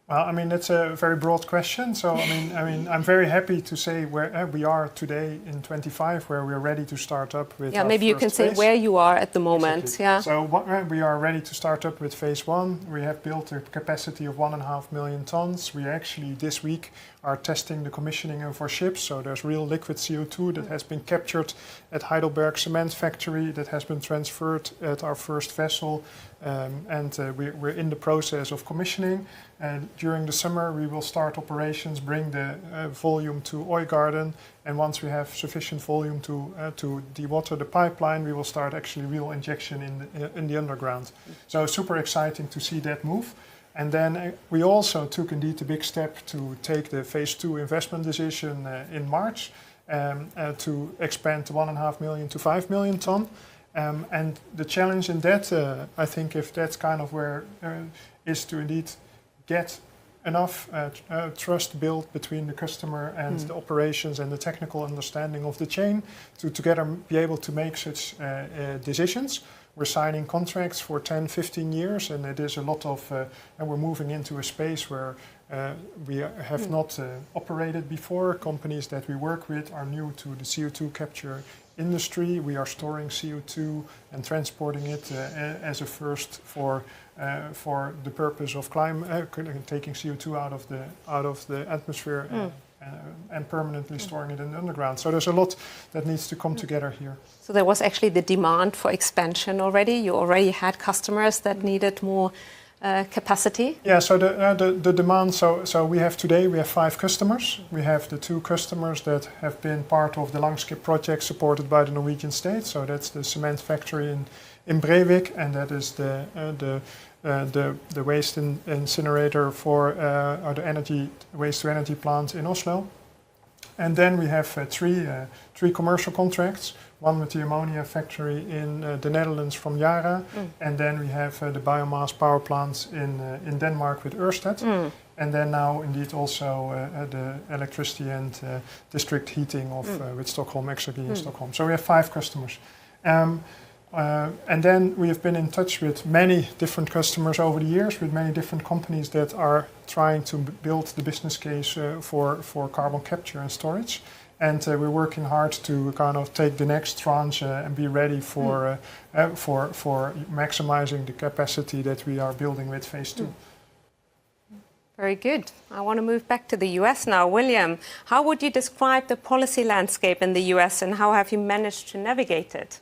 S8: Well, I mean, that's a very broad question. So, I mean, I'm very happy to say where we are today in 25, where we're ready to start up with.
S1: Yeah, maybe you can say where you are at the moment. Exactly. Yeah.
S8: So we are ready to start up with phase 1. We have built a capacity of 1.5 million tons. We actually this week are testing the commissioning of our ships. So there's real liquid CO2 that has been captured at Heidelberg Cement Factory, that has been transferred at our first vessel. We're in the process of commissioning. And during the summer, we will start operations, bring the volume to Ooigarden. And once we have sufficient volume to dewater the pipeline, we will start actually real injection in the underground. So super exciting to see that move. And then we also took indeed a big step to take the phase 2 investment decision in March to expand 1.5 million to 5 million ton. And the challenge in that, I think, if that's kind of where is to indeed get enough trust built between the customer and the operations and the technical understanding of the chain to together be able to make such decisions. We're signing contracts for 10, 15 years, and it is a lot of, and we're moving into a space where we have not operated before. Companies that we work with are new to the CO2 capture industry. We are storing CO2 and transporting it as a first for the purpose of taking CO2 out of the atmosphere and permanently storing it in the underground. So there's a lot that needs to come together here.
S1: So there was actually the demand for expansion already. You already had customers that needed more capacity.
S8: Yeah. So the demand. So we have 5 customers. We have the 2 customers that have been part of the Langskip project supported by the Norwegian state. So that's the cement factory in Brevik, and that is the waste incinerator for or the waste to energy plant in Oslo. And then we have 3 commercial contracts. One with the ammonia factory in the Netherlands from Yara, and then we have the biomass power plants in Denmark with Ørsted, and then now indeed also the electricity and district heating with Stockholm Exergi in Stockholm. So we have 5 customers. And then we have been in touch with many different customers over the years, with many different companies that are trying to build the business case for carbon capture and storage. And we're working hard to kind of take the next tranche and be ready for maximizing the capacity that we are building with phase 2.
S1: Very good. I want to move back to the US now. William, how would you describe the policy landscape in the US, and how have you managed to navigate it?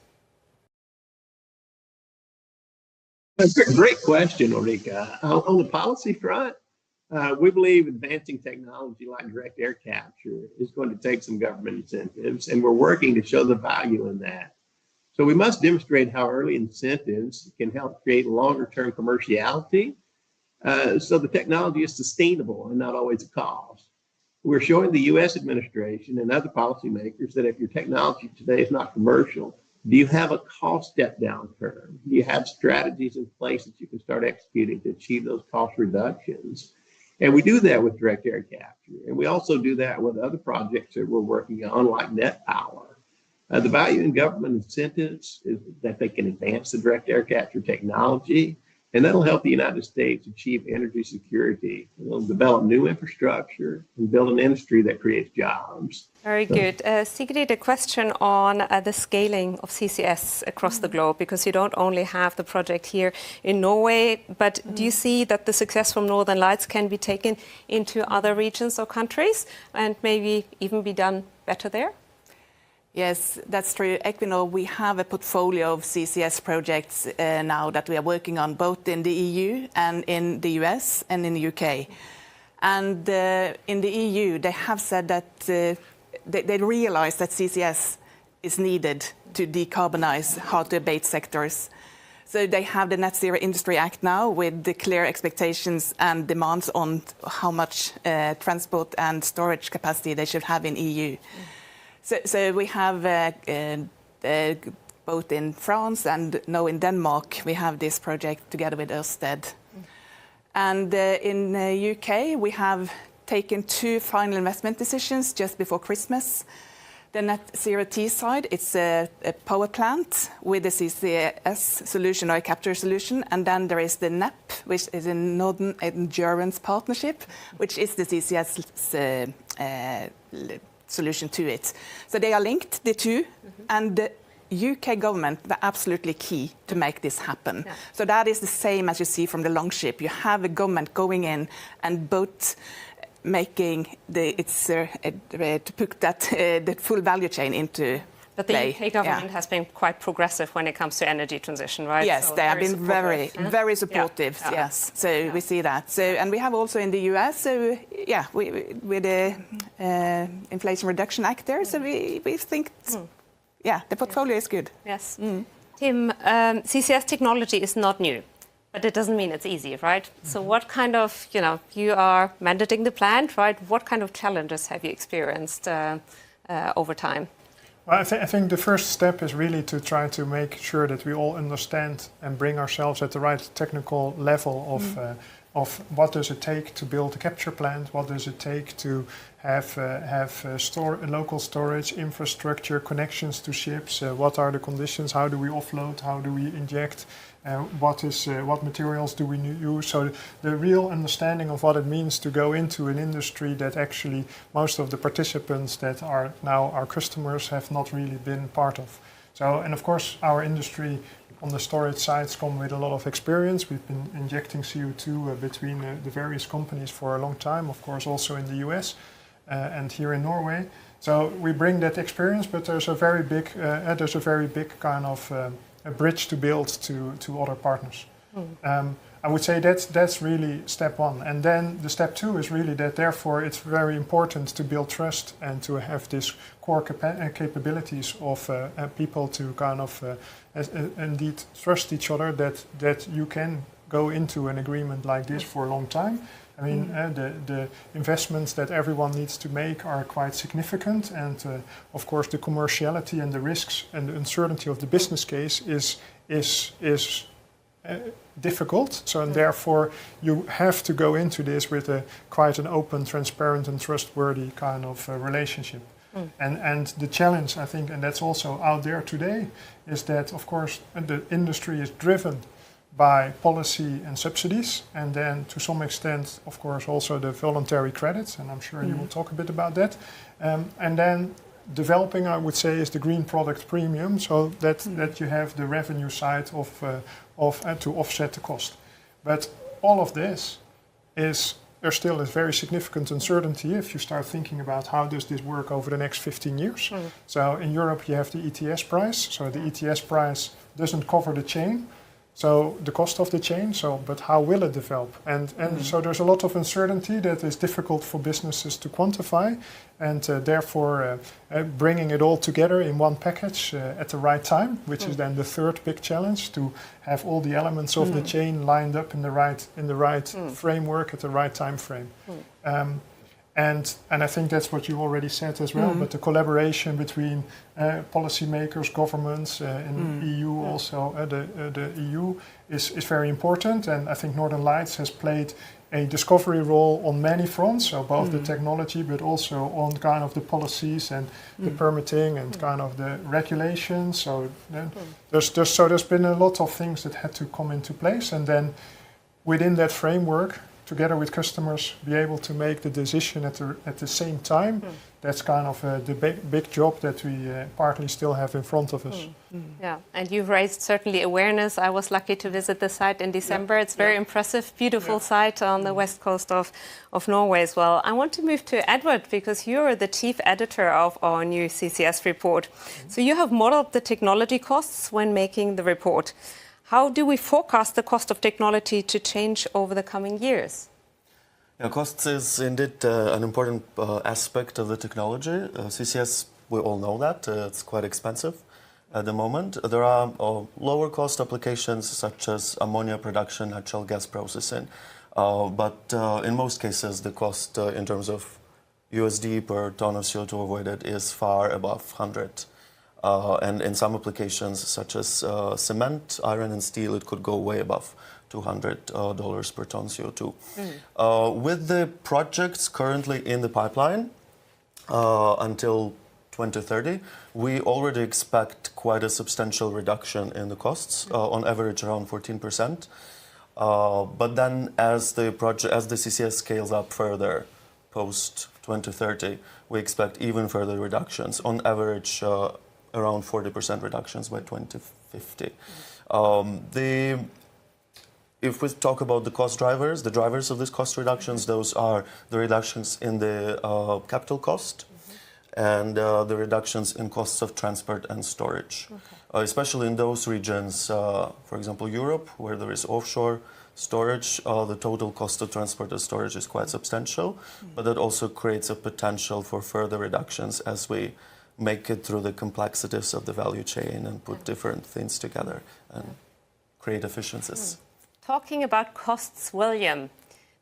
S7: That's a great question, Ulrika. On the policy front, we believe advancing technology like direct air capture is going to take some government incentives, and we're working to show the value in that. So we must demonstrate how early incentives can help create longer-term commerciality, so the technology is sustainable and not always a cost. We're showing the U.S. administration and other policymakers that if your technology today is not commercial, do you have a cost step-down curve? Do you have strategies in place that you can start executing to achieve those cost reductions? And we do that with direct air capture. And we also do that with other projects that we're working on, like net power. The value in government incentives is that they can advance the direct air capture technology, and that'll help the United States achieve energy security. It'll develop new infrastructure and build an industry that creates jobs.
S1: Very good. Sigrid, a question on the scaling of CCS across the globe, because you don't only have the project here in Norway, but do you see that the success from Northern Lights can be taken into other regions or countries and maybe even be done better there?
S9: Yes, that's true. Equinor, we have a portfolio of CCS projects now that we are working on, both in the EU and in the US and in the UK. And in the EU, they have said that they realize that CCS is needed to decarbonize hard-to-abate sectors. So they have the Net Zero Industry Act now with the clear expectations and demands on how much transport and storage capacity they should have in EU. So we have both in France and now in Denmark, we have this project together with Ørsted. And in the UK, we have taken 2 final investment decisions just before Christmas. The Net Zero Teesside, it's a power plant with a CCS solution or a capture solution. And then there is the NEP, which is a Northern Endurance Partnership, which is the CCS solution to it. So they are linked, the 2, and the UK government, they're absolutely key to make this happen. Yeah. So that is the same as you see from the Longship. You have a government going in and both making to put that the full value chain into
S1: But the UK government has been quite progressive when it comes to energy transition, right?
S9: Yes, so they have been very supportive.
S1: Yeah.
S9: Yes, so we see that. So, and we have also in the US, so yeah, with the Inflation Reduction Act there, so we think, yeah, the portfolio is good.
S1: Yes. Tim, CCS technology is not new, but it doesn't mean it's easy, right? So what kind of, you are mandating the plant, right? What kind of challenges have you experienced over time?
S8: Well, I think the first step is really to try to make sure that we all understand and bring ourselves at the right technical level of what does it take to build a capture plant, what does it take to have local storage infrastructure, connections to ships, what are the conditions, how do we offload, how do we inject, what materials do we use. So the real understanding of what it means to go into an industry that actually most of the participants that are now our customers have not really been part of. So, and of course our industry on the storage sides come with a lot of experience. We've been injecting CO2 between the various companies for a long time, of course also in the US and here in Norway. So we bring that experience, but there's a very big kind of a bridge to build to other partners. I would say that's really step one. And then the step two is really that therefore it's very important to build trust and to have this core capabilities of people to kind of indeed trust each other, that you can go into an agreement like this for a long time. I mean, the investments that everyone needs to make are quite significant, and of course the commerciality and the risks and the uncertainty of the business case is difficult. So and therefore you have to go into this with quite an open, transparent and trustworthy kind of relationship. And the challenge, I think, and that's also out there today, is that of course the industry is driven by policy and subsidies, and then to some extent, of course, also the voluntary credits, and I'm sure you will talk a bit about that. And then developing, I would say, is the green product premium, so that you have the revenue side to offset the cost. But all of this there still is very significant uncertainty if you start thinking about how does this work over the next 15 years. So in Europe you have the ETS price, so the ETS price doesn't cover the chain. So the cost of the chain, but how will it develop? And so there's a lot of uncertainty that is difficult for businesses to quantify, and therefore bringing it all together in one package at the right time, which is then the third big challenge, to have all the elements of the chain lined up in the right framework at the right time frame. And I think that's what you already said as well, but the collaboration between policymakers, governments, in EU also, the EU is very important, and I think Northern Lights has played a discovery role on many fronts, so both the technology but also on kind of the policies and the permitting and kind of the regulations. So there's been a lot of things that had to come into place, and then within that framework, together with customers, be able to make the decision at the same time. That's kind of the big job that we partly still have in front of us.
S1: Yeah, and you've raised certainly awareness. I was lucky to visit the site in December. It's very impressive, beautiful site on the west coast of Norway as well. I want to move to Edward, because you're the chief editor of our new CCS report. So you have modeled the technology costs when making the report. How do we forecast the cost of technology to change over the coming years?
S10: Yeah, costs is indeed an important aspect of the technology. CCS, we all know that. It's quite expensive at the moment. There are lower cost applications such as ammonia production, natural gas processing. But in most cases, the cost in terms of USD per ton of CO2 avoided is far above 100. And in some applications, such as cement, iron and steel, it could go way above $200 per ton CO2. With the projects currently in the pipeline until 2030, we already expect quite a substantial reduction in the costs, on average around 14%. But then as the CCS scales up further post 2030, we expect even further reductions, on average around 40% reductions by 2050. If we talk about the cost drivers, the drivers of these cost reductions, those are the reductions in the capital cost and the reductions in costs of transport and storage. Especially in those regions, for example, Europe, where there is offshore storage, the total cost of transport and storage is quite substantial, but that also creates a potential for further reductions as we make it through the complexities of the value chain and put different things together and create efficiencies.
S1: Talking about costs, William,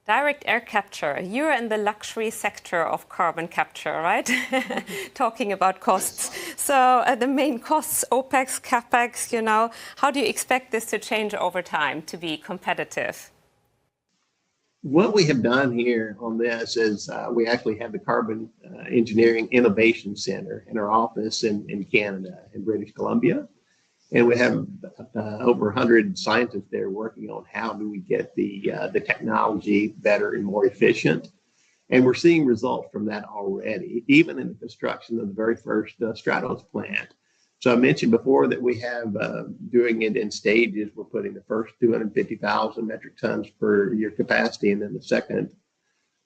S1: direct air capture, you're in the luxury sector of carbon capture, right? Talking about costs. So the main costs, OPEX, CAPEX, how do you expect this to change over time to be competitive?
S7: what we have done here on this is we actually have the Carbon Engineering Innovation Center in our office in Canada, in British Columbia. And we have over 100 scientists there working on how do we get the technology better and more efficient. And we're seeing results from that already, even in the construction of the very first Stratos plant. So I mentioned before that we have doing it in stages. We're putting the first 250,000 metric tons per year capacity, and then the second.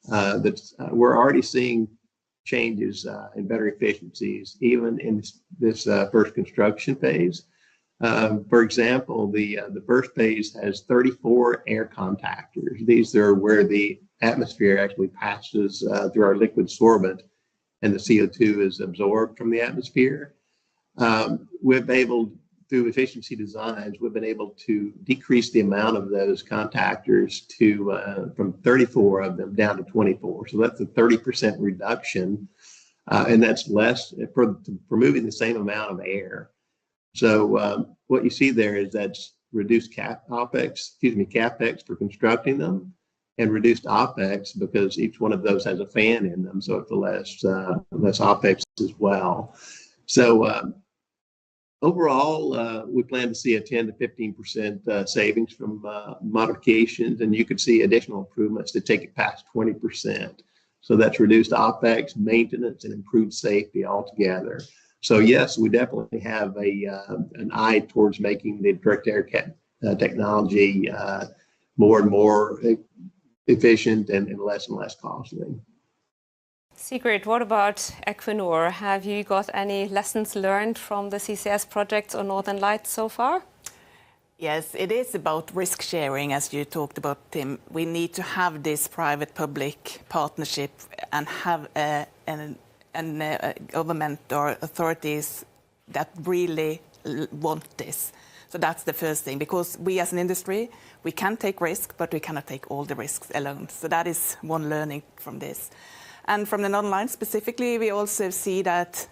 S7: We're already seeing changes and better efficiencies, even in this first construction phase. For example, the first phase has 34 air contactors. These are where the atmosphere actually passes through our liquid sorbent, and the CO2 is absorbed from the atmosphere. We've been able, through efficiency designs, we've been able to decrease the amount of those contactors to from 34 of them down to 24. So that's a 30% reduction, and that's less for removing the same amount of air. So what you see there is that's reduced capex for constructing them, and reduced OPEX because each one of those has a fan in them, so it's less OPEX as well. So overall, we plan to see a 10 to 15% savings from modifications, and you could see additional improvements to take it past 20%. So that's reduced OPEX, maintenance, and improved safety altogether. So yes, we definitely have an eye towards making the direct air technology more and more efficient and less costly.
S1: Sigrid, what about Equinor? Have you got any lessons learned from the CCS projects on Northern Lights so far?
S9: Yes, it is about risk sharing, as you talked about, Tim. We need to have this private-public partnership and have government or authorities that really want this. So that's the first thing, because we as an industry, we can take risk, but we cannot take all the risks alone. So that is one learning from this. And from the Northern Lights specifically, we also see that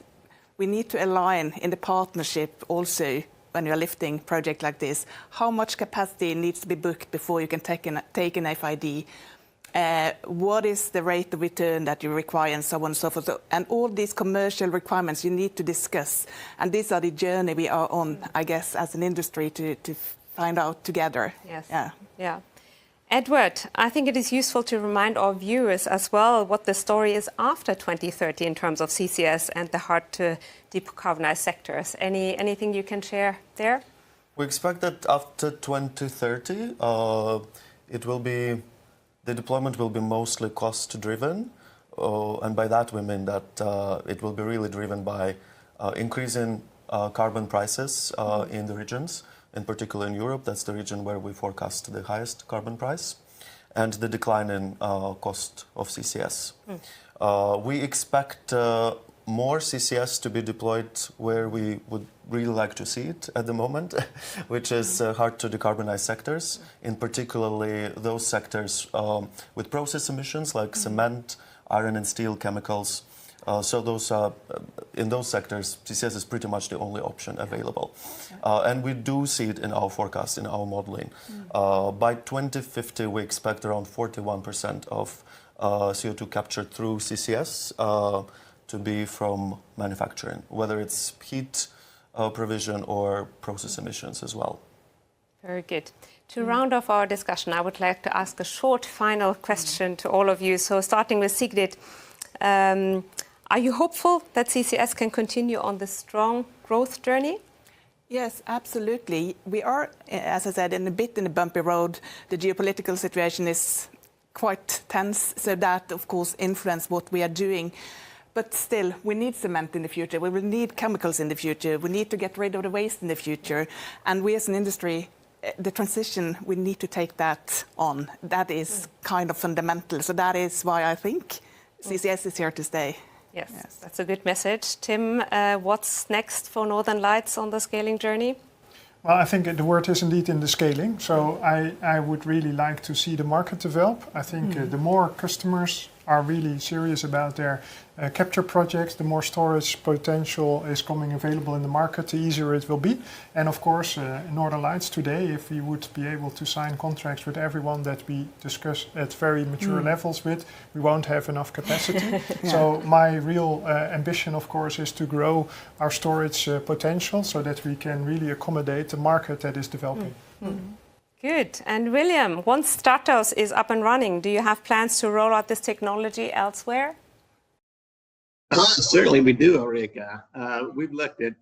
S9: we need to align in the partnership also when you're lifting a project like this, how much capacity needs to be booked before you can take an FID. What is the rate of return that you require, and so on and so forth. So, and all these commercial requirements you need to discuss. And these are the journey we are on, I guess, as an industry to find out together.
S1: Yes.
S9: Yeah.
S1: Yeah. Edward, I think it is useful to remind our viewers as well what the story is after 2030 in terms of CCS and the hard-to-decarbonize sectors. Anything you can share there?
S10: We expect that after 2030, the deployment will be mostly cost-driven, and by that we mean that it will be really driven by increasing carbon prices in the regions, in particular in Europe. That's the region where we forecast the highest carbon price, and the declining cost of CCS. We expect more CCS to be deployed where we would really like to see it at the moment, which is hard to decarbonize sectors, in particularly those sectors with process emissions like cement, iron and steel, chemicals. So those in those sectors, CCS is pretty much the only option available. And we do see it in our forecast, in our modeling. By 2050, we expect around 41% of CO2 captured through CCS to be from manufacturing, whether it's heat provision or process emissions as well.
S1: Very good. To round off our discussion, I would like to ask a short final question to all of you. So starting with Sigrid, are you hopeful that CCS can continue on this strong growth journey?
S9: Yes, absolutely. We are, as I said, in a bumpy road. The geopolitical situation is quite tense, so that, of course, influences what we are doing. But still, we need cement in the future. We will need chemicals in the future. We need to get rid of the waste in the future. And we as an industry, the transition, we need to take that on. That is kind of fundamental. So that is why I think CCS is here to stay.
S1: Yes, that's a good message. Tim, what's next for Northern Lights on the scaling journey?
S8: Well, I think the word is indeed in the scaling. So I would really like to see the market develop. I think the more customers are really serious about their capture projects. The more storage potential is coming available in the market, the easier it will be. And of course, Northern Lights today, if we would be able to sign contracts with everyone that we discuss at very mature levels with, we won't have enough capacity. So my real ambition, of course, is to grow our storage potential so that we can really accommodate the market that is developing.
S1: Good. And William, once Stratos is up and running, do you have plans to roll out this technology elsewhere?
S7: Certainly we do, Ulrika. We've looked at,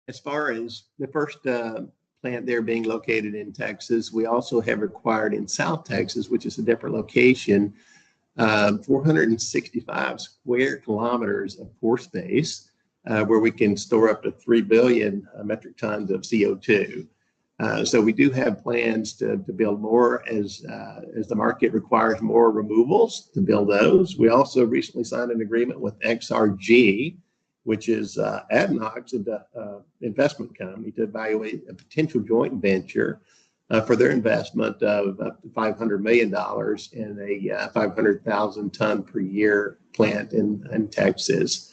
S7: as far as the first plant there being located in Texas, we also have acquired in South Texas, which is a different location, 465 square kilometers of pore space, where we can store up to 3 billion metric tons of CO2. So we do have plans to build more as the market requires more removals to build those. We also recently signed an agreement with XRG, which is ADNOC's investment company, to evaluate a potential joint venture for their investment of up to $500 million in a 500,000 ton per year plant in Texas.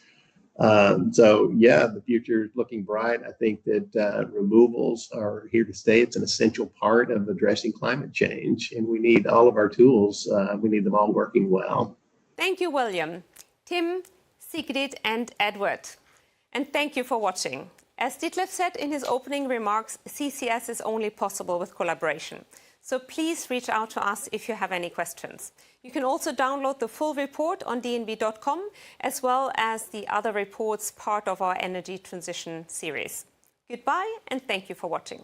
S7: So yeah, the future is looking bright. I think that removals are here to stay. It's an essential part of addressing climate change, and we need all of our tools. We need them all working well.
S1: Thank you, William, Tim, Sigrid, and Edward. And thank you for watching. As Ditlev said in his opening remarks, CCS is only possible with collaboration. So please reach out to us if you have any questions. You can also download the full report on dnv.com, as well as the other reports part of our energy transition series. Goodbye, and thank you for watching.